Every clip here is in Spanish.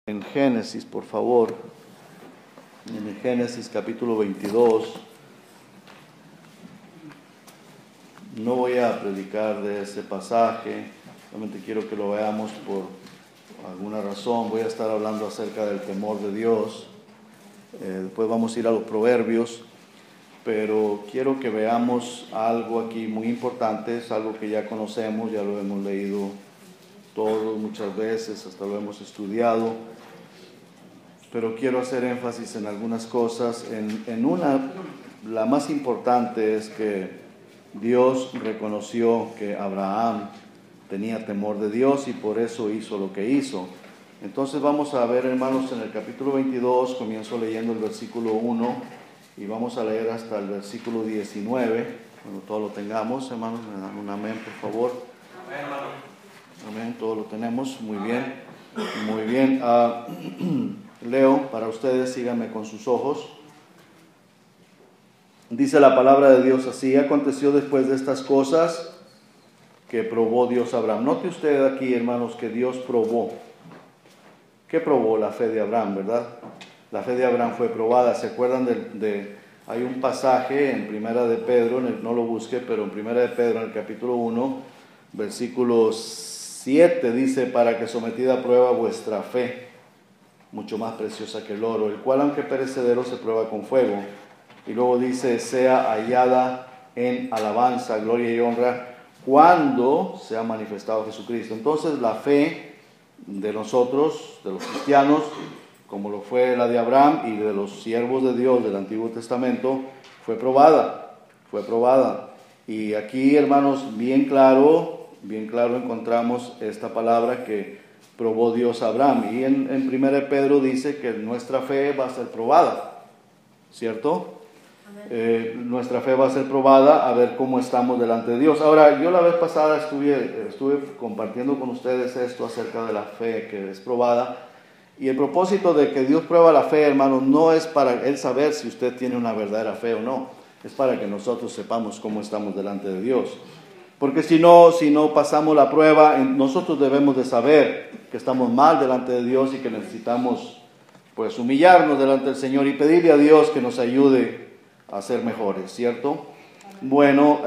En Génesis, por favor, en el Génesis capítulo 22, no voy a predicar de ese pasaje, solamente quiero que lo veamos por alguna razón. Voy a estar hablando acerca del temor de Dios, después vamos a ir a los proverbios, pero quiero que veamos algo aquí muy importante, es algo que ya conocemos, ya lo hemos leído todos muchas veces, hasta lo hemos estudiado, pero quiero hacer énfasis en algunas cosas. La más importante es que Dios reconoció que Abraham tenía temor de Dios y por eso hizo lo que hizo. Entonces vamos a ver, hermanos, en el capítulo 22, comienzo leyendo el versículo 1 y vamos a leer hasta el versículo 19. Cuando todo lo tengamos, hermanos, me dan un amén, por favor. Amén, hermano. Amén, todo lo tenemos, muy bien, muy bien. Leo para ustedes, síganme con sus ojos. Dice la palabra de Dios así: aconteció después de estas cosas que probó Dios a Abraham. Note usted aquí, hermanos, que Dios probó. ¿Qué probó? La fe de Abraham, ¿verdad? La fe de Abraham fue probada. ¿Se acuerdan hay un pasaje en Primera de Pedro, no lo busque, pero en Primera de Pedro, en el capítulo 1, versículo 7, dice: para que sometida a prueba vuestra fe, mucho más preciosa que el oro, el cual aunque perecedero se prueba con fuego. Y luego dice: sea hallada en alabanza, gloria y honra cuando sea manifestado Jesucristo. Entonces la fe de nosotros, de los cristianos, como lo fue la de Abraham y de los siervos de Dios del Antiguo Testamento, fue probada. Y aquí, hermanos, bien claro encontramos esta palabra que probó Dios a Abraham. Y en 1 Pedro dice que nuestra fe va a ser probada, ¿cierto? Nuestra fe va a ser probada a ver cómo estamos delante de Dios. Ahora, yo la vez pasada estuve compartiendo con ustedes esto acerca de la fe que es probada. Y el propósito de que Dios prueba la fe, hermanos, no es para Él saber si usted tiene una verdadera fe o no. Es para que nosotros sepamos cómo estamos delante de Dios. Porque si no pasamos la prueba, nosotros debemos de saber que estamos mal delante de Dios y que necesitamos, pues, humillarnos delante del Señor y pedirle a Dios que nos ayude a ser mejores, ¿cierto? Bueno,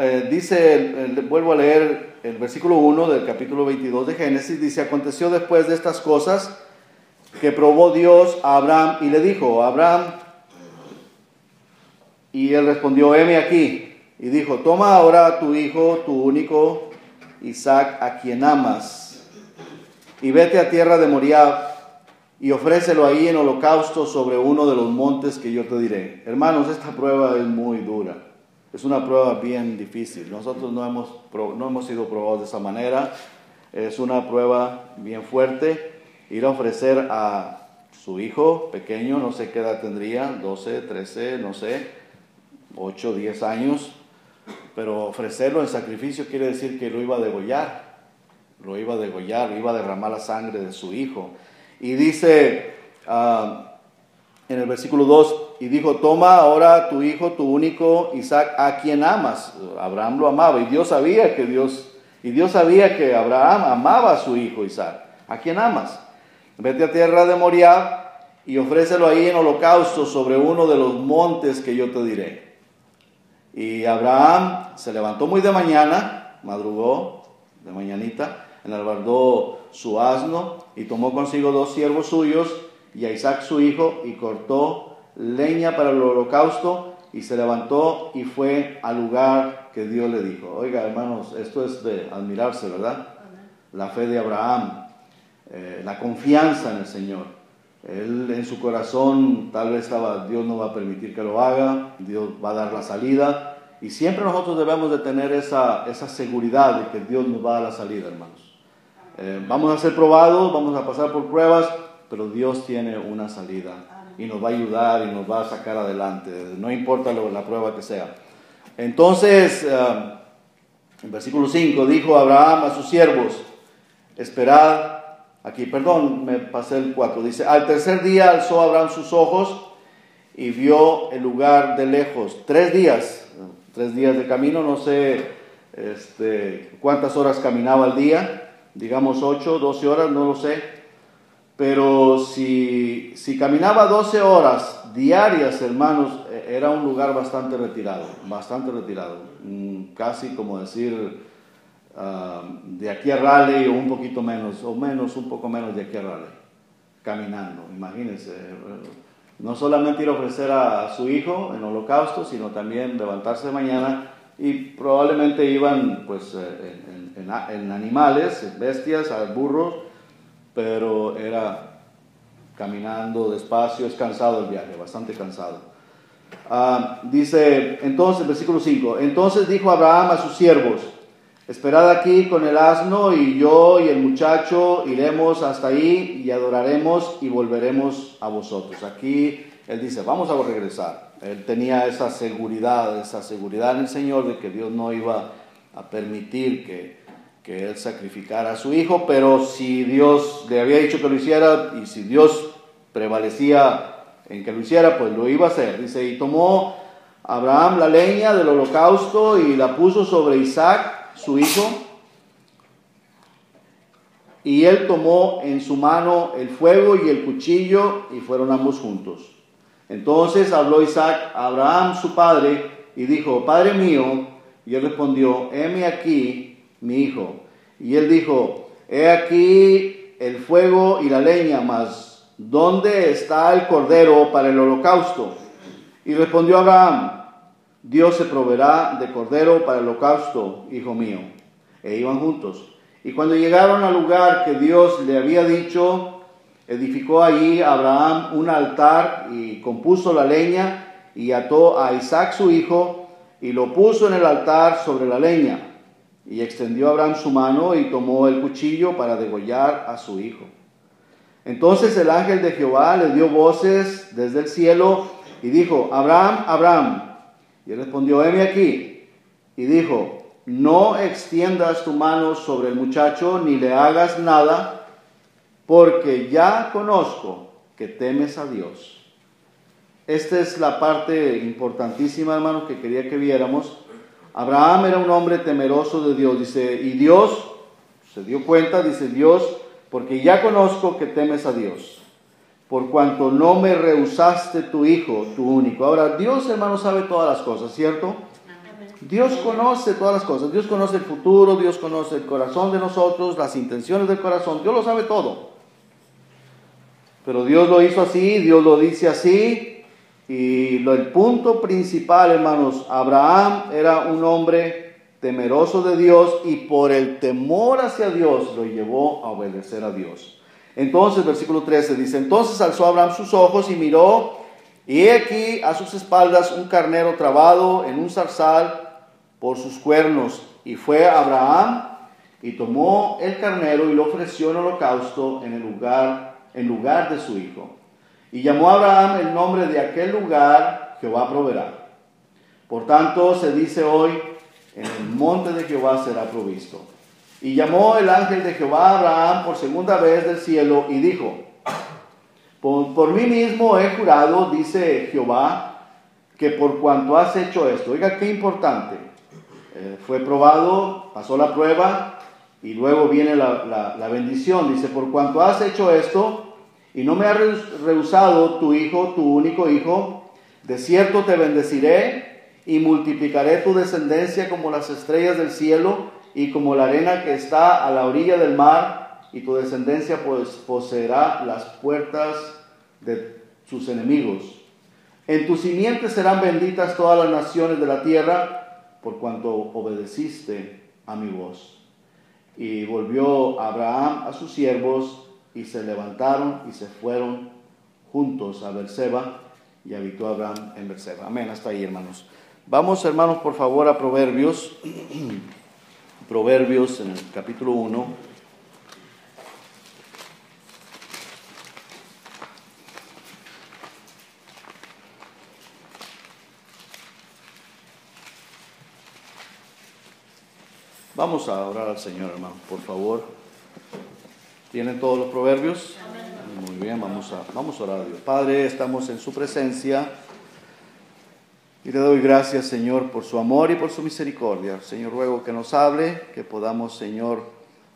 vuelvo a leer el versículo 1 del capítulo 22 de Génesis. Dice: aconteció después de estas cosas que probó Dios a Abraham y le dijo: Abraham, y él respondió: heme aquí. Y dijo: toma ahora a tu hijo, tu único, Isaac, a quien amas, y vete a tierra de Moriah, y ofrécelo ahí en holocausto sobre uno de los montes que yo te diré. Hermanos, esta prueba es muy dura. Es una prueba bien difícil. Nosotros no hemos sido probados de esa manera. Es una prueba bien fuerte. Ir a ofrecer a su hijo pequeño, no sé qué edad tendría, 12, 13, no sé, 8, 10 años. Pero ofrecerlo en sacrificio quiere decir que lo iba a degollar, iba a derramar la sangre de su hijo. Y dice en el versículo 2, y dijo: toma ahora tu hijo, tu único, Isaac, a quien amas. Abraham lo amaba, y Dios sabía que Abraham amaba a su hijo Isaac. ¿A quien amas? Vete a tierra de Moriah y ofrécelo ahí en holocausto sobre uno de los montes que yo te diré. Y Abraham se levantó muy de mañana, madrugó de mañanita, enalbardó su asno y tomó consigo 2 siervos suyos y a Isaac su hijo, y cortó leña para el holocausto, y se levantó y fue al lugar que Dios le dijo. Oiga, hermanos, esto es de admirarse, ¿verdad? La fe de Abraham, la confianza en el Señor. Él en su corazón tal vez estaba: Dios no va a permitir que lo haga, Dios va a dar la salida. Y siempre nosotros debemos de tener esa seguridad de que Dios nos va a dar la salida, hermanos. Vamos a ser probados, vamos a pasar por pruebas, pero Dios tiene una salida y nos va a ayudar y nos va a sacar adelante, no importa la prueba que sea. Entonces, en versículo 5, dijo Abraham a sus siervos: esperad. Aquí, perdón, me pasé el 4. Dice: al tercer día alzó Abraham sus ojos y vio el lugar de lejos. 3 días de camino, no sé cuántas horas caminaba al día, digamos 8, 12 horas, no lo sé. Pero si caminaba 12 horas diarias, hermanos, era un lugar bastante retirado, casi como decir de aquí a Raleigh o un poquito menos, un poco menos de aquí a Raleigh, caminando, imagínense. No solamente ir a ofrecer a su hijo en holocausto, sino también levantarse de mañana, y probablemente iban pues en animales, en bestias, burros, pero era caminando despacio, es cansado el viaje, bastante cansado. Dice entonces, versículo 5, entonces dijo Abraham a sus siervos: esperad aquí con el asno, y yo y el muchacho iremos hasta ahí y adoraremos y volveremos a vosotros. Aquí él dice, vamos a regresar. Él tenía esa seguridad en el Señor de que Dios no iba a permitir que él sacrificara a su hijo, pero si Dios le había dicho que lo hiciera, y si Dios prevalecía en que lo hiciera, pues lo iba a hacer. Dice, y tomó Abraham la leña del holocausto y la puso sobre Isaac, su hijo, y él tomó en su mano el fuego y el cuchillo, y fueron ambos juntos. Entonces habló Isaac a Abraham su padre y dijo, Padre mío. Y él respondió, heme aquí, mi hijo. Y él dijo, he aquí el fuego y la leña, mas ¿dónde está el cordero para el holocausto? Y respondió Abraham, Dios se proveerá de cordero para el holocausto, hijo mío. E iban juntos. Y cuando llegaron al lugar que Dios le había dicho, edificó allí Abraham un altar y compuso la leña y ató a Isaac su hijo y lo puso en el altar sobre la leña. Y extendió Abraham su mano y tomó el cuchillo para degollar a su hijo. Entonces el ángel de Jehová le dio voces desde el cielo y dijo, Abraham, Abraham. Y él respondió, heme aquí. Y dijo, no extiendas tu mano sobre el muchacho ni le hagas nada, porque ya conozco que temes a Dios. Esta es la parte importantísima, hermanos, que quería que viéramos. Abraham era un hombre temeroso de Dios, dice, y Dios se dio cuenta, dice Dios, porque ya conozco que temes a Dios, por cuanto no me rehusaste tu hijo, tu único. Ahora, Dios, hermano, sabe todas las cosas, ¿cierto? Dios conoce todas las cosas, Dios conoce el futuro, Dios conoce el corazón de nosotros, las intenciones del corazón, Dios lo sabe todo. Pero Dios lo hizo así, Dios lo dice así, y el punto principal, hermanos, Abraham era un hombre temeroso de Dios, y por el temor hacia Dios lo llevó a obedecer a Dios. Entonces, versículo 13 dice, entonces alzó Abraham sus ojos y miró, y he aquí a sus espaldas un carnero trabado en un zarzal por sus cuernos. Y fue Abraham y tomó el carnero y lo ofreció en holocausto en lugar de su hijo. Y llamó a Abraham el nombre de aquel lugar, Jehová proveerá. Por tanto se dice hoy, en el monte de Jehová será provisto. Y llamó el ángel de Jehová a Abraham por segunda vez del cielo y dijo, por mí mismo he jurado, dice Jehová, que por cuanto has hecho esto. Oiga, qué importante. Fue probado, pasó la prueba, y luego viene la bendición. Dice, por cuanto has hecho esto, y no me has rehusado tu hijo, tu único hijo, de cierto te bendeciré, y multiplicaré tu descendencia como las estrellas del cielo, y como la arena que está a la orilla del mar, y tu descendencia pues poseerá las puertas de sus enemigos. En tu simiente serán benditas todas las naciones de la tierra, por cuanto obedeciste a mi voz. Y volvió Abraham a sus siervos, y se levantaron y se fueron juntos a Berseba, y habitó Abraham en Berseba. Amén, hasta ahí, hermanos. Vamos, hermanos, por favor, a Proverbios. Proverbios en el capítulo 1. Vamos a orar al Señor, hermano, por favor. ¿Tienen todos los proverbios? Muy bien, vamos a orar a Dios. Padre, estamos en su presencia y le doy gracias, Señor, por su amor y por su misericordia. Señor, ruego que nos hable, que podamos, Señor,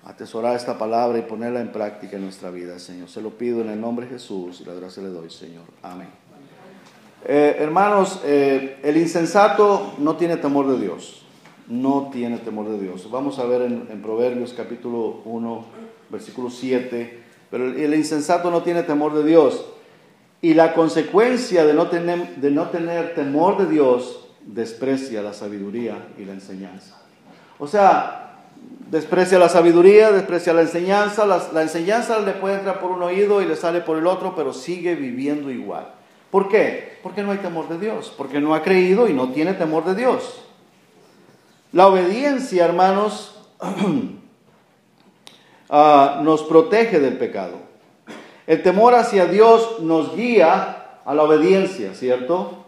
atesorar esta palabra y ponerla en práctica en nuestra vida, Señor. Se lo pido en el nombre de Jesús y la gracia le doy, Señor. Amén. Hermanos, el insensato no tiene temor de Dios. No tiene temor de Dios. Vamos a ver en Proverbios capítulo 1, versículo 7. Pero el insensato no tiene temor de Dios. Y la consecuencia de no tener temor de Dios, desprecia la sabiduría y la enseñanza. O sea, desprecia la sabiduría, desprecia la enseñanza. La enseñanza le puede entrar por un oído y le sale por el otro, pero sigue viviendo igual. ¿Por qué? Porque no hay temor de Dios, porque no ha creído y no tiene temor de Dios. La obediencia, hermanos, nos protege del pecado. El temor hacia Dios nos guía a la obediencia, ¿cierto?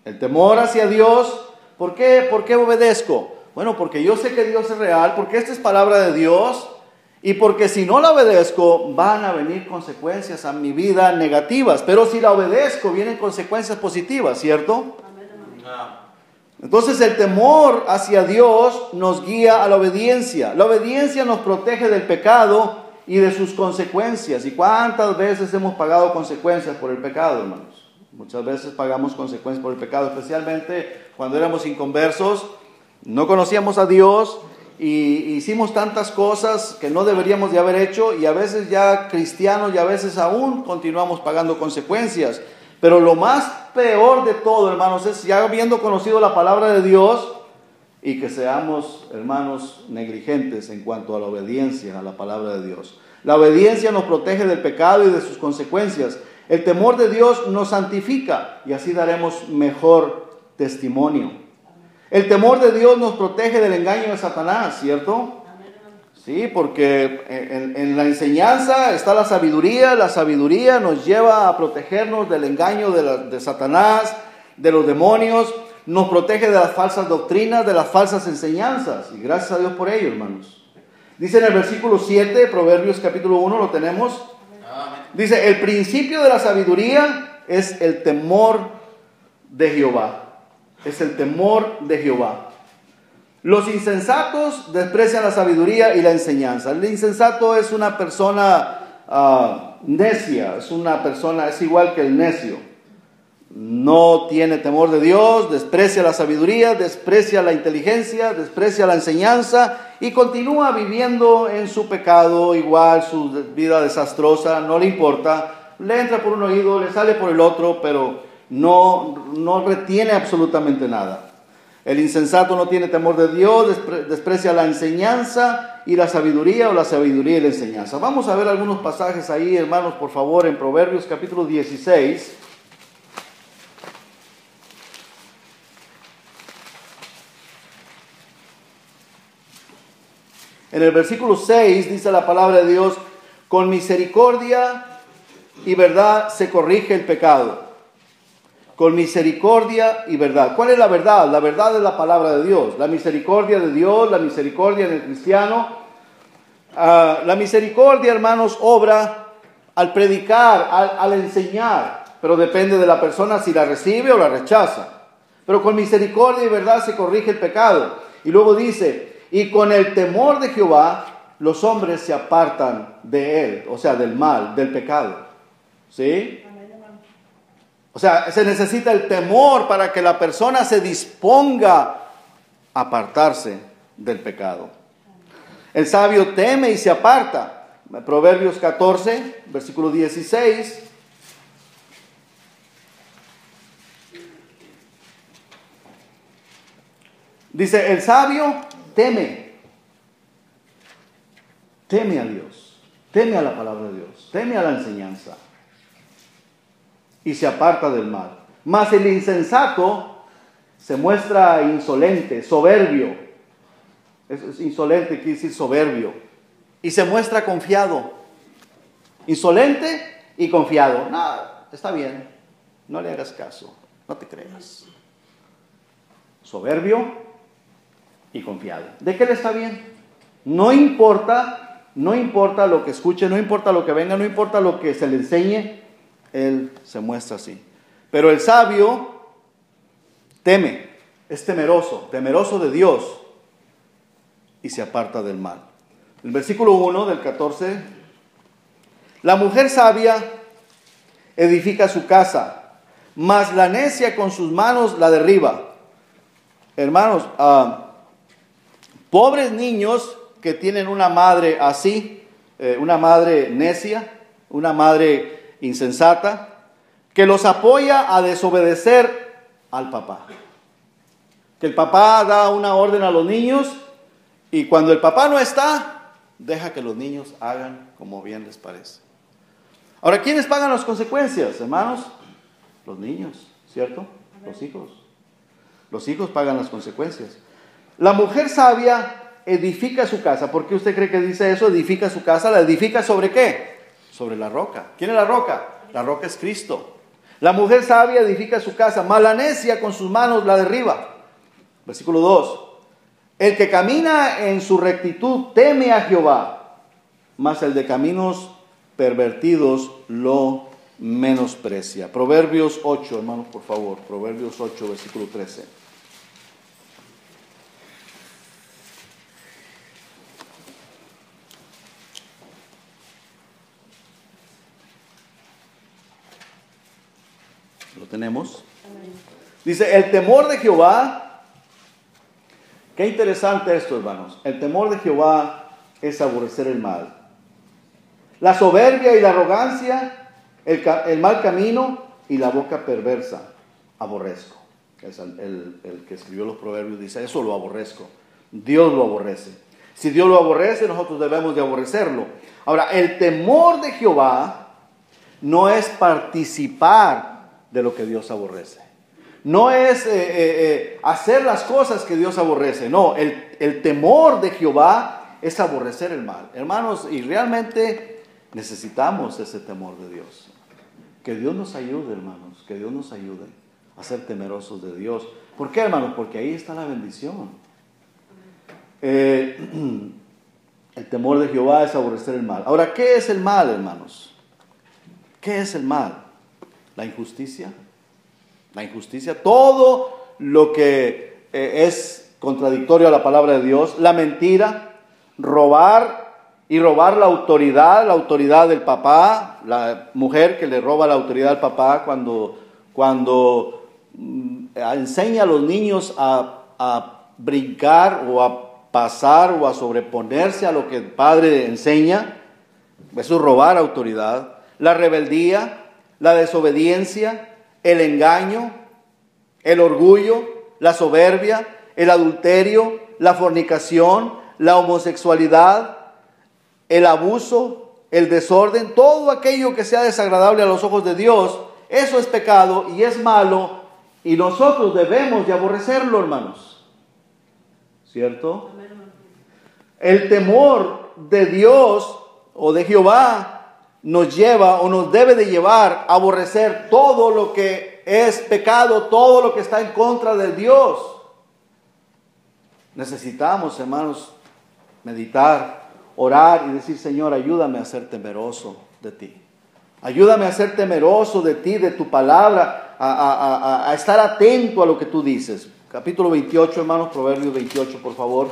El temor hacia Dios, ¿por qué? ¿Por qué obedezco? Bueno, porque yo sé que Dios es real, porque esta es palabra de Dios, y porque si no la obedezco, van a venir consecuencias a mi vida negativas. Pero si la obedezco, vienen consecuencias positivas, ¿cierto? Entonces el temor hacia Dios nos guía a la obediencia. La obediencia nos protege del pecado y de sus consecuencias. ¿Y cuántas veces hemos pagado consecuencias por el pecado, hermanos? Muchas veces pagamos consecuencias por el pecado, especialmente cuando éramos inconversos, no conocíamos a Dios y hicimos tantas cosas que no deberíamos de haber hecho, y a veces ya cristianos y a veces aún continuamos pagando consecuencias. Pero lo más peor de todo, hermanos, es ya habiendo conocido la palabra de Dios y que seamos, hermanos, negligentes en cuanto a la obediencia a la palabra de Dios. La obediencia nos protege del pecado y de sus consecuencias. El temor de Dios nos santifica y así daremos mejor testimonio. El temor de Dios nos protege del engaño de Satanás, ¿cierto? Sí, porque en la enseñanza está la sabiduría. La sabiduría nos lleva a protegernos del engaño de Satanás, de los demonios. Nos protege de las falsas doctrinas, de las falsas enseñanzas. Y gracias a Dios por ello, hermanos. Dice en el versículo 7, Proverbios capítulo 1, ¿lo tenemos? Dice, el principio de la sabiduría es el temor de Jehová. Es el temor de Jehová. Los insensatos desprecian la sabiduría y la enseñanza. El insensato es una persona necia, es igual que el necio. No tiene temor de Dios, desprecia la sabiduría, desprecia la inteligencia, desprecia la enseñanza y continúa viviendo en su pecado, igual su vida desastrosa, no le importa, le entra por un oído, le sale por el otro, pero no retiene absolutamente nada. El insensato no tiene temor de Dios, desprecia la enseñanza y la sabiduría, o la sabiduría y la enseñanza. Vamos a ver algunos pasajes ahí, hermanos, por favor, en Proverbios capítulo 16. En el versículo 6 dice la palabra de Dios: con misericordia y verdad se corrige el pecado. Con misericordia y verdad. ¿Cuál es la verdad? La verdad es la palabra de Dios. La misericordia de Dios, la misericordia del cristiano. La misericordia, hermanos, obra al predicar, al enseñar. Pero depende de la persona si la recibe o la rechaza. Pero con misericordia y verdad se corrige el pecado. Y luego dice, y con el temor de Jehová los hombres se apartan de él. O sea, del mal, del pecado. ¿Sí? O sea, se necesita el temor para que la persona se disponga a apartarse del pecado. El sabio teme y se aparta. Proverbios 14, versículo 16. Dice, el sabio teme a Dios, teme a la palabra de Dios, teme a la enseñanza. Y se aparta del mal. Mas el insensato se muestra insolente, soberbio. Es insolente, quiere decir soberbio. Y se muestra confiado. Insolente y confiado. No, está bien. No le hagas caso. No te creas. Soberbio y confiado. ¿De qué le está bien? No importa lo que escuche, no importa lo que venga, no importa lo que se le enseñe. Él se muestra así. Pero el sabio teme, es temeroso de Dios y se aparta del mal. El versículo 1 del 14. La mujer sabia edifica su casa, mas la necia con sus manos la derriba. Hermanos, pobres niños que tienen una madre así, una madre necia, una madre insensata, que los apoya a desobedecer al papá. Que el papá da una orden a los niños y cuando el papá no está, deja que los niños hagan como bien les parece. Ahora, ¿quiénes pagan las consecuencias, hermanos? Los niños, ¿cierto? Los hijos. Los hijos pagan las consecuencias. La mujer sabia edifica su casa. ¿Por qué usted cree que dice eso? Edifica su casa. ¿La edifica sobre qué? Sobre la roca. ¿Quién es la roca? La roca es Cristo. La mujer sabia edifica su casa, mas la necia con sus manos la derriba. Versículo 2. El que camina en su rectitud teme a Jehová, mas el de caminos pervertidos lo menosprecia. Proverbios 8, hermanos, por favor. Proverbios 8, versículo 13. ¿Lo tenemos? Dice, el temor de Jehová. Qué interesante esto, hermanos. El temor de Jehová es aborrecer el mal. La soberbia y la arrogancia, el mal camino y la boca perversa, aborrezco. Es el que escribió los proverbios dice, eso lo aborrezco. Dios lo aborrece. Si Dios lo aborrece, nosotros debemos de aborrecerlo. Ahora, el temor de Jehová no es participar de lo que Dios aborrece. No es hacer las cosas que Dios aborrece. No, el temor de Jehová es aborrecer el mal. Hermanos, y realmente necesitamos ese temor de Dios. Que Dios nos ayude, hermanos. Que Dios nos ayude a ser temerosos de Dios. ¿Por qué, hermanos? Porque ahí está la bendición. El temor de Jehová es aborrecer el mal. Ahora, ¿qué es el mal, hermanos? ¿Qué es el mal? La injusticia. La injusticia, todo lo que es contradictorio a la palabra de Dios, la mentira, robar la autoridad del papá, la mujer que le roba la autoridad al papá cuando enseña a los niños a brincar o a pasar o a sobreponerse a lo que el padre enseña, eso es robar autoridad, la rebeldía, la desobediencia, el engaño, el orgullo, la soberbia, el adulterio, la fornicación, la homosexualidad, el abuso, el desorden, todo aquello que sea desagradable a los ojos de Dios, eso es pecado y es malo y nosotros debemos de aborrecerlo, hermanos. ¿Cierto? El temor de Dios o de Jehová nos lleva o nos debe de llevar a aborrecer todo lo que es pecado, todo lo que está en contra de Dios. Necesitamos, hermanos, meditar, orar y decir, Señor, ayúdame a ser temeroso de ti. Ayúdame a ser temeroso de ti, de tu palabra, a estar atento a lo que tú dices. Capítulo 28, hermanos, Proverbios 28, por favor.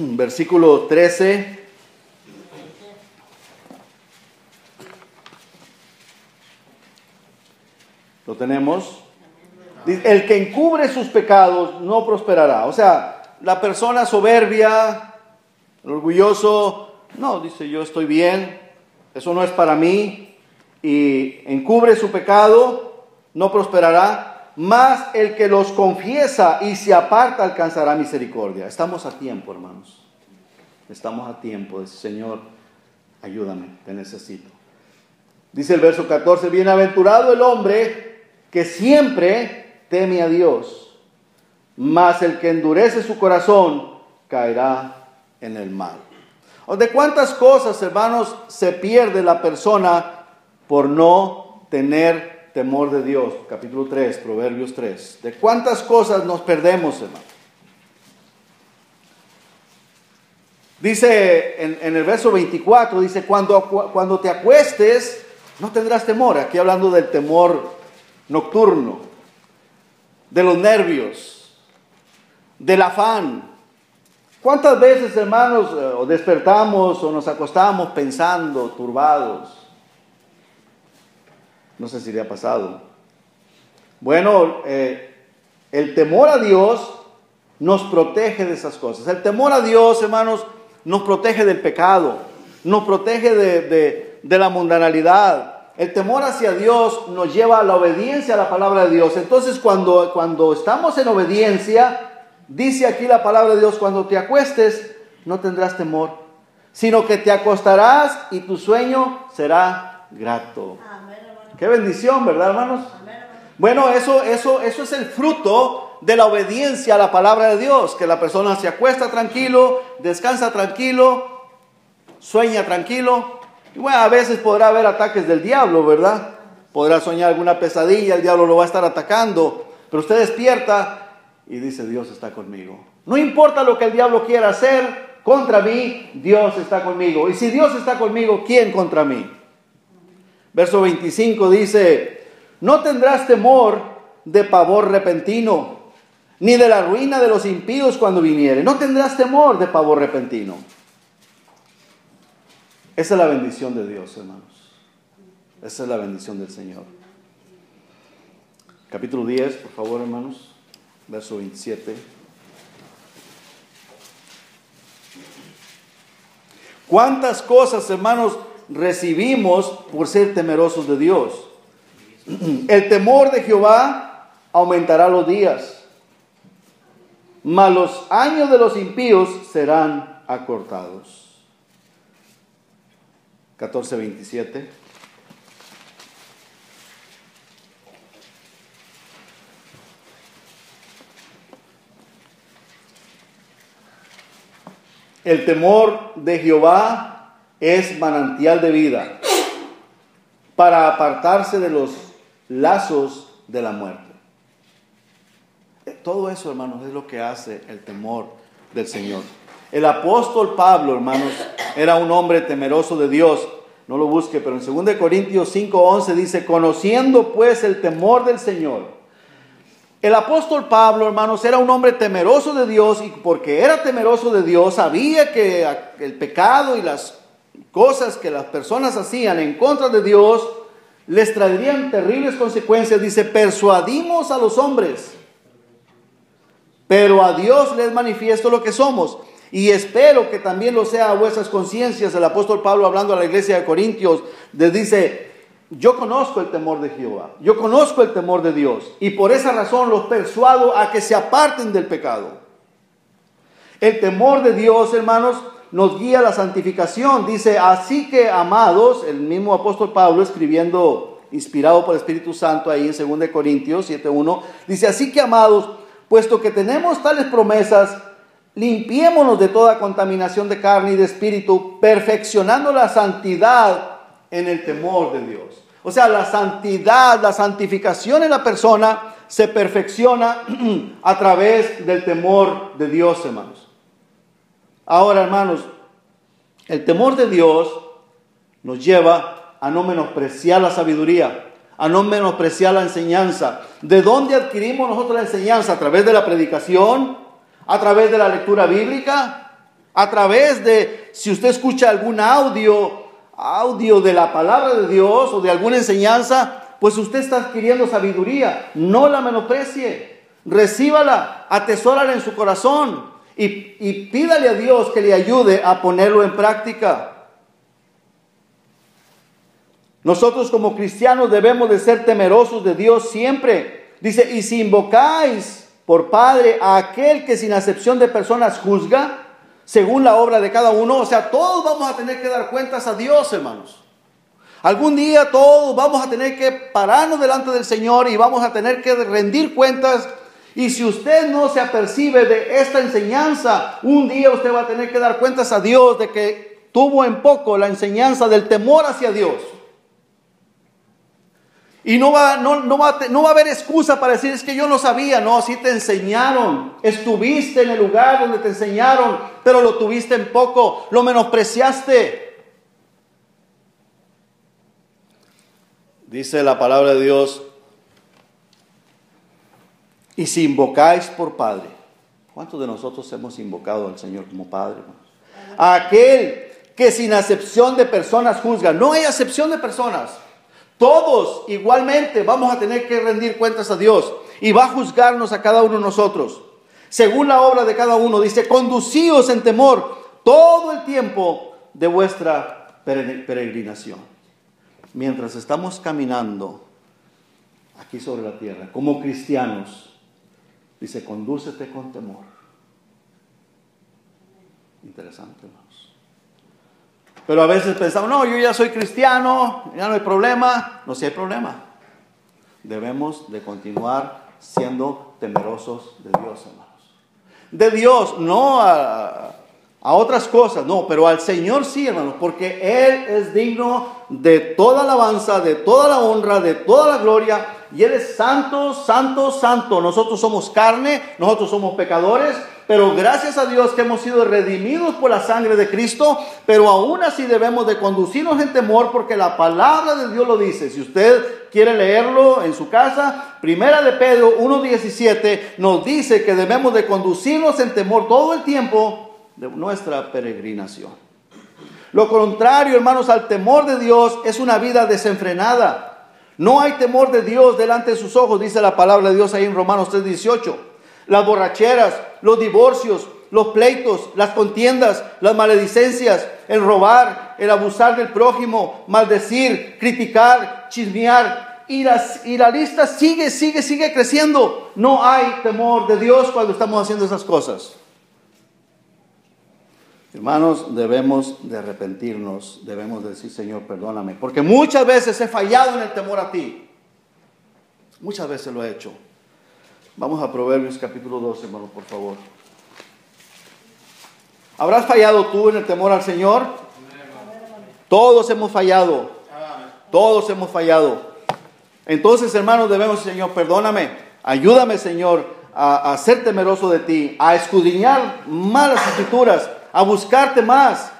Versículo 13. ¿Lo tenemos? Dice, el que encubre sus pecados no prosperará. O sea, la persona soberbia, el orgulloso, no, dice yo estoy bien, eso no es para mí, y encubre su pecado, no prosperará. Mas el que los confiesa y se aparta alcanzará misericordia. Estamos a tiempo, hermanos. Estamos a tiempo. Dice, Señor, ayúdame, te necesito. Dice el verso 14, bienaventurado el hombre que siempre teme a Dios, mas el que endurece su corazón caerá en el mal. ¿De cuántas cosas, hermanos, se pierde la persona por no tener temor de Dios? Capítulo 3, Proverbios 3. ¿De cuántas cosas nos perdemos, hermano? Dice en el verso 24, dice, cuando te acuestes, no tendrás temor. Aquí hablando del temor nocturno, de los nervios, del afán. ¿Cuántas veces, hermanos, o despertamos o nos acostamos pensando, turbados? No sé si le ha pasado. Bueno, el temor a Dios nos protege de esas cosas. El temor a Dios, hermanos, nos protege del pecado, nos protege de la mundanalidad. El temor hacia Dios nos lleva a la obediencia a la palabra de Dios. Entonces, cuando estamos en obediencia, dice aquí la palabra de Dios, cuando te acuestes, no tendrás temor, sino que te acostarás y tu sueño será grato. Amén, hermano. Qué bendición, ¿verdad, hermanos? Amén, hermano. Bueno, eso es el fruto de la obediencia a la palabra de Dios, que la persona se acuesta tranquilo, descansa tranquilo, sueña tranquilo. Y bueno, a veces podrá haber ataques del diablo, ¿verdad? Podrá soñar alguna pesadilla, el diablo lo va a estar atacando, pero usted despierta y dice, Dios está conmigo. No importa lo que el diablo quiera hacer contra mí, Dios está conmigo. Y si Dios está conmigo, ¿quién contra mí? Verso 25 dice, no tendrás temor de pavor repentino, ni de la ruina de los impíos cuando viniere. No tendrás temor de pavor repentino. Esa es la bendición de Dios, hermanos. Esa es la bendición del Señor. Capítulo 10, por favor, hermanos. Verso 27. ¿Cuántas cosas, hermanos, recibimos por ser temerosos de Dios? El temor de Jehová aumentará los días, mas los años de los impíos serán acortados. 14:27. El temor de Jehová es manantial de vida para apartarse de los lazos de la muerte. Todo eso, hermanos, es lo que hace el temor del Señor. El apóstol Pablo, hermanos, era un hombre temeroso de Dios. No lo busque, pero en 2 Corintios 5:11 dice, conociendo pues el temor del Señor. El apóstol Pablo, hermanos, era un hombre temeroso de Dios, y porque era temeroso de Dios, sabía que el pecado y las cosas que las personas hacían en contra de Dios les traerían terribles consecuencias. Dice, persuadimos a los hombres, pero a Dios les manifiesto lo que somos. Y espero que también lo sea a vuestras conciencias. El apóstol Pablo, hablando a la iglesia de Corintios, les dice, yo conozco el temor de Jehová, yo conozco el temor de Dios, y por esa razón los persuado a que se aparten del pecado. El temor de Dios, hermanos, nos guía a la santificación. Dice, así que, amados, el mismo apóstol Pablo escribiendo, inspirado por el Espíritu Santo ahí en 2 Corintios 7:1, dice, así que, amados, puesto que tenemos tales promesas, limpiémonos de toda contaminación de carne y de espíritu, perfeccionando la santidad en el temor de Dios. O sea, la santidad, la santificación en la persona se perfecciona a través del temor de Dios, hermanos. Ahora, hermanos, el temor de Dios nos lleva a no menospreciar la sabiduría, a no menospreciar la enseñanza. ¿De dónde adquirimos nosotros la enseñanza? A través de la predicación, a través de la lectura bíblica, a través de, si usted escucha algún audio de la palabra de Dios o de alguna enseñanza, pues usted está adquiriendo sabiduría. No la menosprecie, recíbala, atesórala en su corazón y pídale a Dios que le ayude a ponerlo en práctica. Nosotros como cristianos debemos de ser temerosos de Dios siempre. Dice, y si invocáis por Padre a aquel que sin acepción de personas juzga, según la obra de cada uno. O sea, todos vamos a tener que dar cuentas a Dios, hermanos. Algún día todos vamos a tener que pararnos delante del Señor y vamos a tener que rendir cuentas. Y si usted no se apercibe de esta enseñanza, un día usted va a tener que dar cuentas a Dios de que tuvo en poco la enseñanza del temor hacia Dios. Y no va a haber excusa para decir, es que yo no sabía. No, sí te enseñaron. Estuviste en el lugar donde te enseñaron, pero lo tuviste en poco, lo menospreciaste. Dice la palabra de Dios, y si invocáis por Padre. ¿Cuántos de nosotros hemos invocado al Señor como Padre, hermanos? Aquel que sin acepción de personas juzga. No hay acepción de personas. Todos igualmente vamos a tener que rendir cuentas a Dios y va a juzgarnos a cada uno de nosotros. Según la obra de cada uno, dice, conducíos en temor todo el tiempo de vuestra peregrinación. Mientras estamos caminando aquí sobre la tierra, como cristianos, dice, condúcete con temor. Interesante, hermanos. Pero a veces pensamos, no, yo ya soy cristiano, ya no hay problema. No, sí hay problema. Debemos de continuar siendo temerosos de Dios, hermanos. De Dios, no a otras cosas, no, pero al Señor sí, hermanos, porque Él es digno de toda alabanza, de toda la honra, de toda la gloria, y Él es santo, santo, santo. Nosotros somos carne, nosotros somos pecadores, pero gracias a Dios que hemos sido redimidos por la sangre de Cristo, pero aún así debemos de conducirnos en temor, porque la palabra de Dios lo dice. Si usted quiere leerlo en su casa, Primera de Pedro 1:17 nos dice que debemos de conducirnos en temor todo el tiempo de nuestra peregrinación. Lo contrario, hermanos, al temor de Dios es una vida desenfrenada. No hay temor de Dios delante de sus ojos, dice la palabra de Dios ahí en Romanos 3:18. Las borracheras, los divorcios, los pleitos, las contiendas, las maledicencias, el robar, el abusar del prójimo, maldecir, criticar, chismear, y la lista sigue creciendo. No hay temor de Dios cuando estamos haciendo esas cosas. Hermanos, debemos de arrepentirnos, debemos de decir, Señor, perdóname, porque muchas veces he fallado en el temor a ti. Muchas veces lo he hecho. Vamos a Proverbios capítulo 2, hermano, por favor. ¿Habrás fallado tú en el temor al Señor? Todos hemos fallado. Todos hemos fallado. Entonces, hermanos, debemos, Señor, perdóname. Ayúdame, Señor, a ser temeroso de ti, a escudriñar más las Escrituras, a buscarte más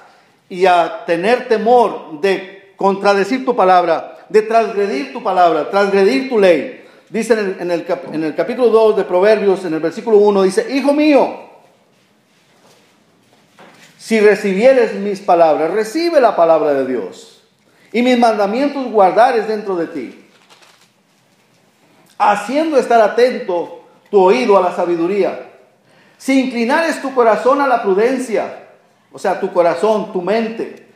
y a tener temor de contradecir tu palabra, de transgredir tu palabra, transgredir tu ley. Dice en el capítulo 2 de Proverbios, en el versículo 1, dice, hijo mío, si recibieres mis palabras, recibe la palabra de Dios, y mis mandamientos guardares dentro de ti, haciendo estar atento tu oído a la sabiduría. Si inclinares tu corazón a la prudencia, o sea, tu corazón, tu mente,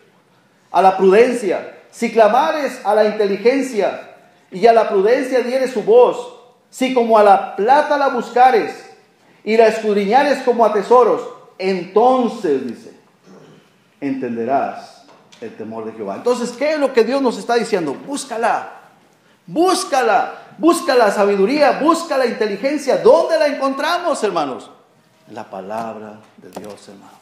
a la prudencia, si clamares a la inteligencia y a la prudencia dieres su voz, si como a la plata la buscares y la escudriñares como a tesoros, entonces, dice, entenderás el temor de Jehová. Entonces, ¿qué es lo que Dios nos está diciendo? Búscala, busca la sabiduría, busca la inteligencia. ¿Dónde la encontramos, hermanos? En la palabra de Dios, hermanos.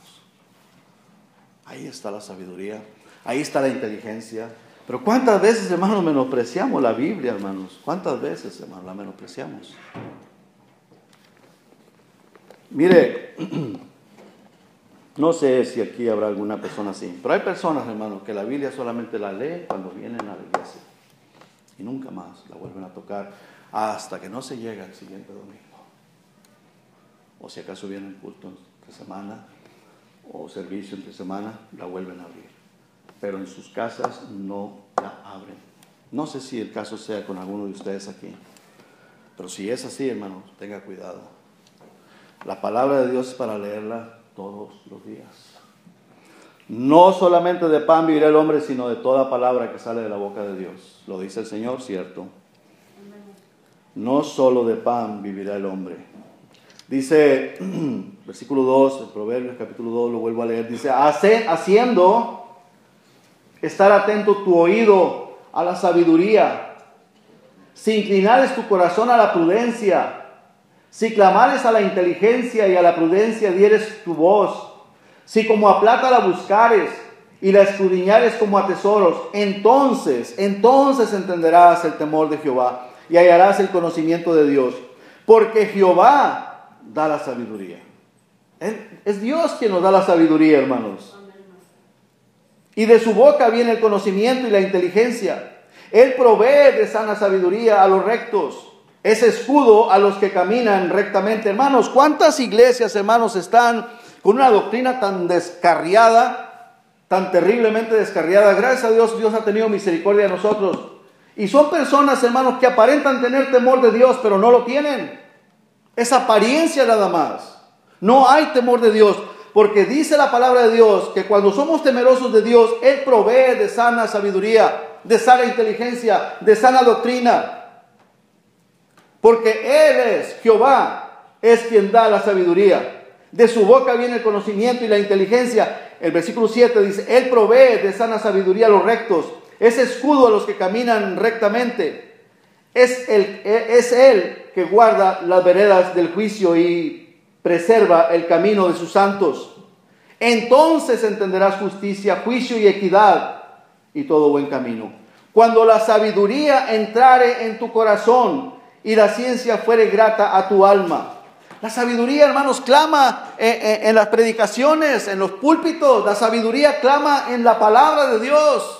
Ahí está la sabiduría, ahí está la inteligencia. Pero ¿cuántas veces, hermanos, menospreciamos la Biblia, hermanos? ¿Cuántas veces, hermanos, la menospreciamos? Mire, no sé si aquí habrá alguna persona así, pero hay personas, hermanos, que la Biblia solamente la leen cuando vienen a la iglesia y nunca más la vuelven a tocar hasta que no se llega el siguiente domingo. O si acaso vienen culto entre semana o servicio entre semana, la vuelven a abrir. Pero en sus casas no la abren. No sé si el caso sea con alguno de ustedes aquí, pero si es así, hermanos, tenga cuidado. La palabra de Dios es para leerla todos los días. No solamente de pan vivirá el hombre, sino de toda palabra que sale de la boca de Dios. Lo dice el Señor, ¿cierto? No solo de pan vivirá el hombre. Dice, versículo 2, Proverbios capítulo 2, lo vuelvo a leer, dice, haciendo estar atento tu oído a la sabiduría, si inclinares tu corazón a la prudencia, si clamares a la inteligencia y a la prudencia dieres tu voz, si como a plata la buscares y la escudriñares como a tesoros, entonces entenderás el temor de Jehová y hallarás el conocimiento de Dios, porque Jehová da la sabiduría. Es Dios quien nos da la sabiduría, hermanos. Y de su boca viene el conocimiento y la inteligencia. Él provee de sana sabiduría a los rectos. Es escudo a los que caminan rectamente. Hermanos, ¿cuántas iglesias, hermanos, están con una doctrina tan descarriada, tan terriblemente descarriada? Gracias a Dios, Dios ha tenido misericordia de nosotros. Y son personas, hermanos, que aparentan tener temor de Dios, pero no lo tienen. Es apariencia nada más. No hay temor de Dios, porque dice la palabra de Dios que cuando somos temerosos de Dios, Él provee de sana sabiduría, de sana inteligencia, de sana doctrina. Porque Él es, Jehová, es quien da la sabiduría. De su boca viene el conocimiento y la inteligencia. El versículo 7 dice, Él provee de sana sabiduría a los rectos. Es escudo a los que caminan rectamente. Es Él que guarda las veredas del juicio y preserva el camino de sus santos. Entonces entenderás justicia, juicio y equidad y todo buen camino. Cuando la sabiduría entrare en tu corazón y la ciencia fuere grata a tu alma. La sabiduría, hermanos, clama en las predicaciones, en los púlpitos. La sabiduría clama en la palabra de Dios.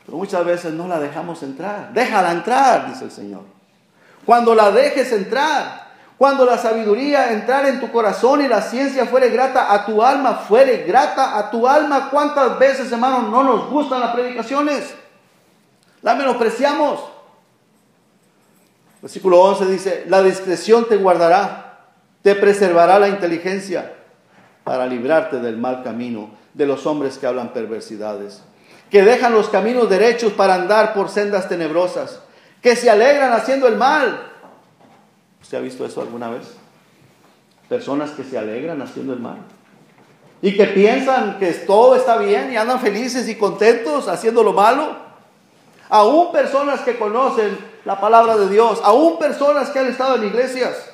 Pero muchas veces no la dejamos entrar. Déjala entrar, dice el Señor. Cuando la dejes entrar, cuando la sabiduría entrar en tu corazón y la ciencia fuere grata a tu alma, fuere grata a tu alma. ¿Cuántas veces, hermanos, no nos gustan las predicaciones? Las menospreciamos. Versículo 11 dice, la discreción te guardará, te preservará la inteligencia para librarte del mal camino, de los hombres que hablan perversidades, que dejan los caminos derechos para andar por sendas tenebrosas, que se alegran haciendo el mal. ¿Usted ha visto eso alguna vez? Personas que se alegran haciendo el mal y que piensan que todo está bien y andan felices y contentos haciendo lo malo. Aún personas que conocen la palabra de Dios, aún personas que han estado en iglesias.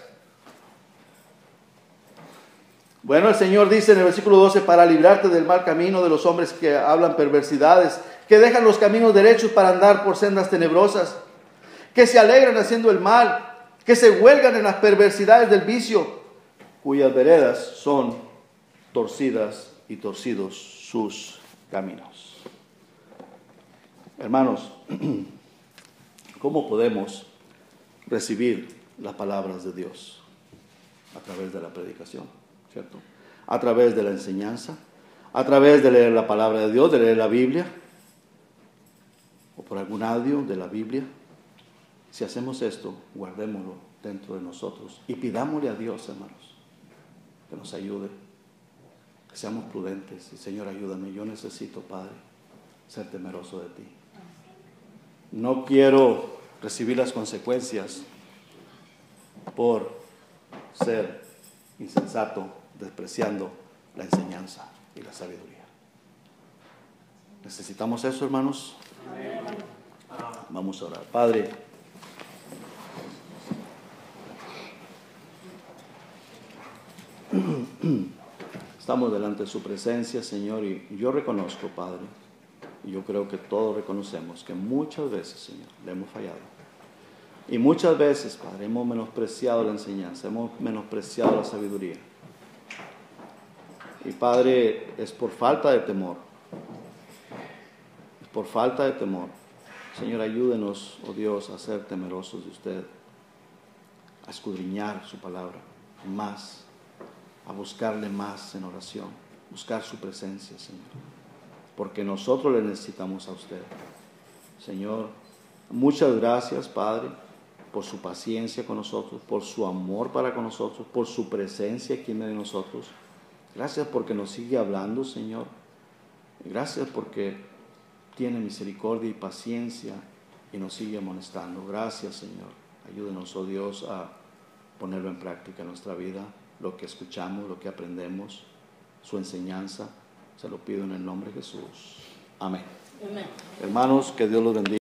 Bueno, el Señor dice en el versículo 12, para librarte del mal camino de los hombres que hablan perversidades, que dejan los caminos derechos para andar por sendas tenebrosas, que se alegran haciendo el mal, que se huelgan en las perversidades del vicio, cuyas veredas son torcidas y torcidos sus caminos. Hermanos, ¿cómo podemos recibir las palabras de Dios? A través de la predicación, ¿cierto? A través de la enseñanza, a través de leer la palabra de Dios, de leer la Biblia, o por algún audio de la Biblia. Si hacemos esto, guardémoslo dentro de nosotros y pidámosle a Dios, hermanos, que nos ayude, que seamos prudentes. Y Señor, ayúdame, yo necesito, Padre, ser temeroso de ti. No quiero recibir las consecuencias por ser insensato, despreciando la enseñanza y la sabiduría. ¿Necesitamos eso, hermanos? Amén. Vamos a orar. Padre, estamos delante de su presencia, Señor, y yo reconozco, Padre, y yo creo que todos reconocemos que muchas veces, Señor, le hemos fallado. Y muchas veces, Padre, hemos menospreciado la enseñanza, hemos menospreciado la sabiduría. Y Padre, es por falta de temor. Es por falta de temor. Señor, ayúdenos, oh Dios, a ser temerosos de usted, a escudriñar su palabra más, a buscarle más en oración, buscar su presencia, Señor. Porque nosotros le necesitamos a usted. Señor, muchas gracias, Padre, por su paciencia con nosotros, por su amor para con nosotros, por su presencia aquí en medio de nosotros. Gracias porque nos sigue hablando, Señor. Gracias porque tiene misericordia y paciencia y nos sigue amonestando. Gracias, Señor. Ayúdenos, oh Dios, a ponerlo en práctica en nuestra vida, lo que escuchamos, lo que aprendemos, su enseñanza. Se lo pido en el nombre de Jesús. Amén. Amén. Hermanos, que Dios los bendiga.